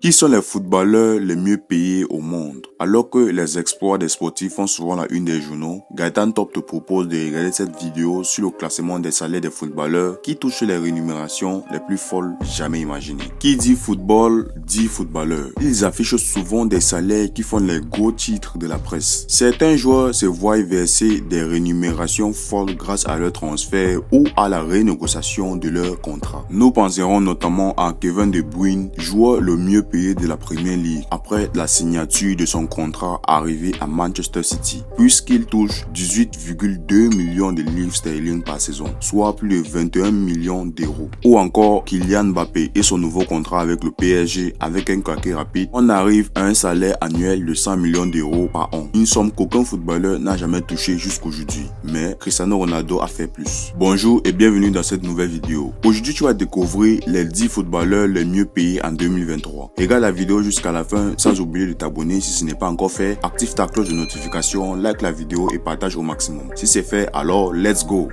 Qui sont les footballeurs les mieux payés au monde? Alors que les exploits des sportifs font souvent la une des journaux, Gaëtan Top te propose de regarder cette vidéo sur le classement des salaires des footballeurs qui touchent les rémunérations les plus folles jamais imaginées. Qui dit football, dit footballeur. Ils affichent souvent des salaires qui font les gros titres de la presse. Certains joueurs se voient verser des rémunérations folles grâce à leur transfert ou à la renégociation de leur contrat. Nous penserons notamment à Kevin De Bruyne, joueur le mieux payé de la Premier League après la signature de son contrat arrivé à Manchester City, puisqu'il touche 18,2 millions de livres sterling par saison, soit plus de 21 millions d'euros. Ou encore Kylian Mbappé et son nouveau contrat avec le PSG avec un claquet rapide, on arrive à un salaire annuel de 100 millions d'euros par an, une somme qu'aucun footballeur n'a jamais touché jusqu'aujourd'hui. Mais Cristiano Ronaldo a fait plus. Bonjour et bienvenue dans cette nouvelle vidéo. Aujourd'hui tu vas découvrir les 10 footballeurs les mieux payés en 2023. Regarde la vidéo jusqu'à la fin sans oublier de t'abonner si ce n'est pas encore fait. Active ta cloche de notification, like la vidéo et partage au maximum. Si c'est fait, alors let's go.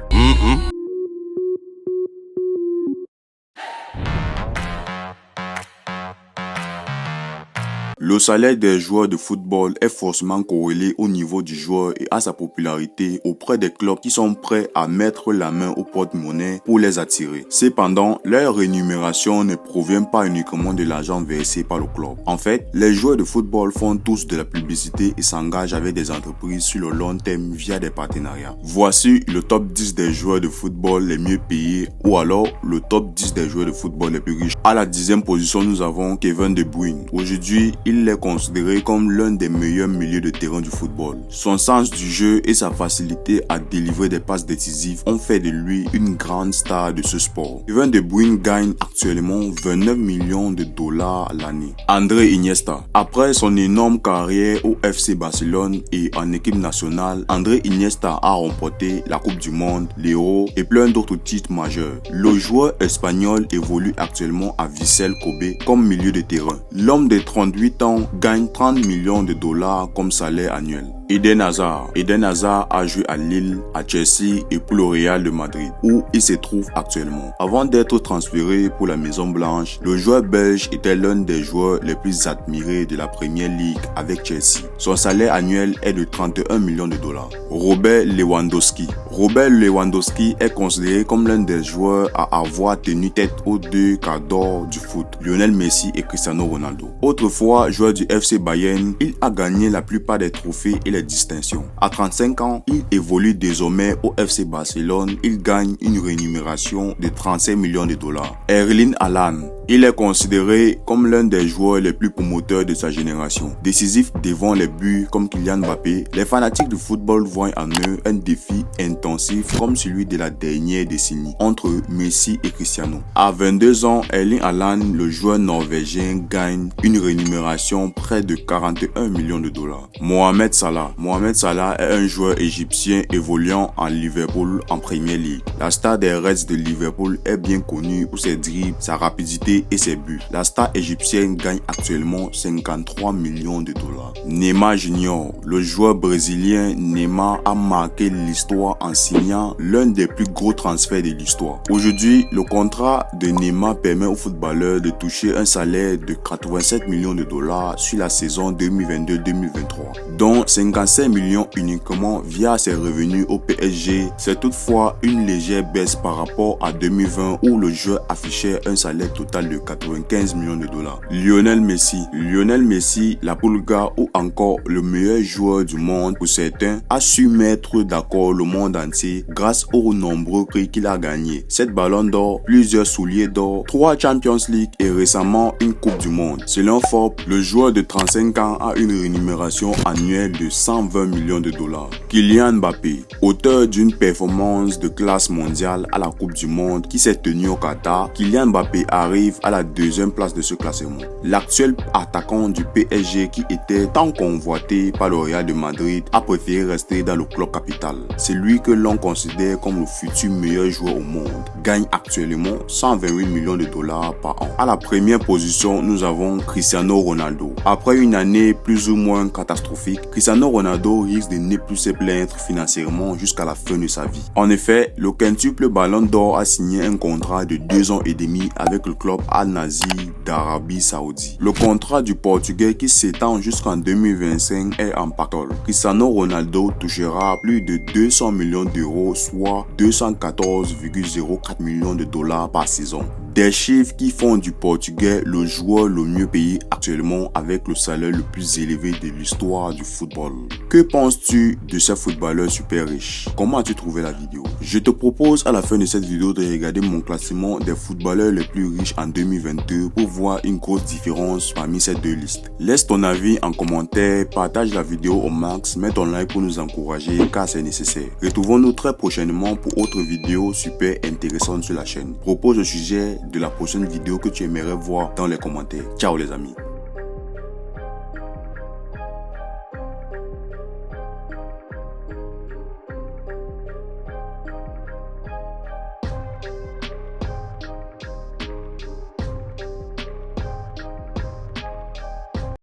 Le salaire des joueurs de football est forcément corrélé au niveau du joueur et à sa popularité auprès des clubs qui sont prêts à mettre la main au porte-monnaie pour les attirer. Cependant, leur rémunération ne provient pas uniquement de l'argent versé par le club. En fait, les joueurs de football font tous de la publicité et s'engagent avec des entreprises sur le long terme via des partenariats. Voici le top 10 des joueurs de football les mieux payés ou alors le top 10 des joueurs de football les plus riches. À la 10e position, nous avons Kevin De Bruyne. Aujourd'hui, il est considéré comme l'un des meilleurs milieux de terrain du football. Son sens du jeu et sa facilité à délivrer des passes décisives ont fait de lui une grande star de ce sport. Kevin De Bruyne gagne actuellement 29 millions de dollars l'année. André Iniesta. Après son énorme carrière au FC Barcelone et en équipe nationale, André Iniesta a remporté la Coupe du Monde, l'Euro et plein d'autres titres majeurs. Le joueur espagnol évolue actuellement à Vissel Kobe comme milieu de terrain. L'homme de 38 ans gagne 30 millions de dollars comme salaire annuel. Eden Hazard. Eden Hazard a joué à Lille, à Chelsea et pour le Real de Madrid, où il se trouve actuellement. Avant d'être transféré pour la Maison Blanche, le joueur belge était l'un des joueurs les plus admirés de la Premier League avec Chelsea. Son salaire annuel est de 31 millions de dollars. Robert Lewandowski. Robert Lewandowski est considéré comme l'un des joueurs à avoir tenu tête aux deux cadors du foot, Lionel Messi et Cristiano Ronaldo. Autrefois joueur du FC Bayern, il a gagné la plupart des trophées et les distinctions. À 35 ans, il évolue désormais au FC Barcelone. Il gagne une rémunération de 35 millions de dollars. Erling Haaland. Il est considéré comme l'un des joueurs les plus promoteurs de sa génération. Décisif devant les buts comme Kylian Mbappé, les fanatiques du football voient en eux un défi intensif comme celui de la dernière décennie entre Messi et Cristiano. À 22 ans, Erling Haaland, le joueur norvégien, gagne une rémunération près de 41 millions de dollars. Mohamed Salah. Mohamed Salah est un joueur égyptien évoluant en Liverpool en Premier League. La star des Reds de Liverpool est bien connue pour ses dribbles, sa rapidité et ses buts. La star égyptienne gagne actuellement 53 millions de dollars. Neymar Junior. Le joueur brésilien Neymar a marqué l'histoire en signant l'un des plus gros transferts de l'histoire. Aujourd'hui, le contrat de Neymar permet aux footballeurs de toucher un salaire de 87 millions de dollars sur la saison 2022-2023, dont 55 millions uniquement via ses revenus au PSG. C'est toutefois une légère baisse par rapport à 2020 où le joueur affichait un salaire total de 95 millions de dollars. Lionel Messi. Lionel Messi, la Pulga ou encore le meilleur joueur du monde pour certains, a su mettre d'accord le monde entier grâce aux nombreux prix qu'il a gagnés. 7 ballons d'or, plusieurs souliers d'or, 3 Champions League et récemment une Coupe du Monde. Selon Forbes, le joueur de 35 ans a une rémunération annuelle de 120 millions de dollars. Kylian Mbappé, auteur d'une performance de classe mondiale à la Coupe du Monde qui s'est tenue au Qatar, Kylian Mbappé arrive à la 2e place de ce classement. L'actuel attaquant du PSG qui était tant convoité par le Real de Madrid a préféré rester dans le club capital. C'est lui que l'on considère comme le futur meilleur joueur au monde. Gagne actuellement 128 millions de dollars par an. À la première position, nous avons Cristiano Ronaldo. Après une année plus ou moins catastrophique, Cristiano Ronaldo risque de ne plus se plaindre financièrement jusqu'à la fin de sa vie. En effet, le quintuple Ballon d'Or a signé un contrat de 2 ans et demi avec le club Al-Nassr d'Arabie Saoudite. Le contrat du Portugais qui s'étend jusqu'en 2025 est en pactole. Cristiano Ronaldo touchera plus de 200 millions d'euros, soit 214,04 millions de dollars par saison. Des chiffres qui font du Portugais le joueur le mieux payé actuellement avec le salaire le plus élevé de l'histoire du football. Que penses-tu de ces footballeurs super riches? Comment as-tu trouvé la vidéo? Je te propose à la fin de cette vidéo de regarder mon classement des footballeurs les plus riches en 2022 pour voir une grosse différence parmi ces deux listes. Laisse ton avis en commentaire, partage la vidéo au max, mets ton like pour nous encourager car c'est nécessaire. Retrouvons-nous très prochainement pour autre vidéo super intéressante sur la chaîne. Propose le sujet de la prochaine vidéo que tu aimerais voir dans les commentaires. Ciao les amis.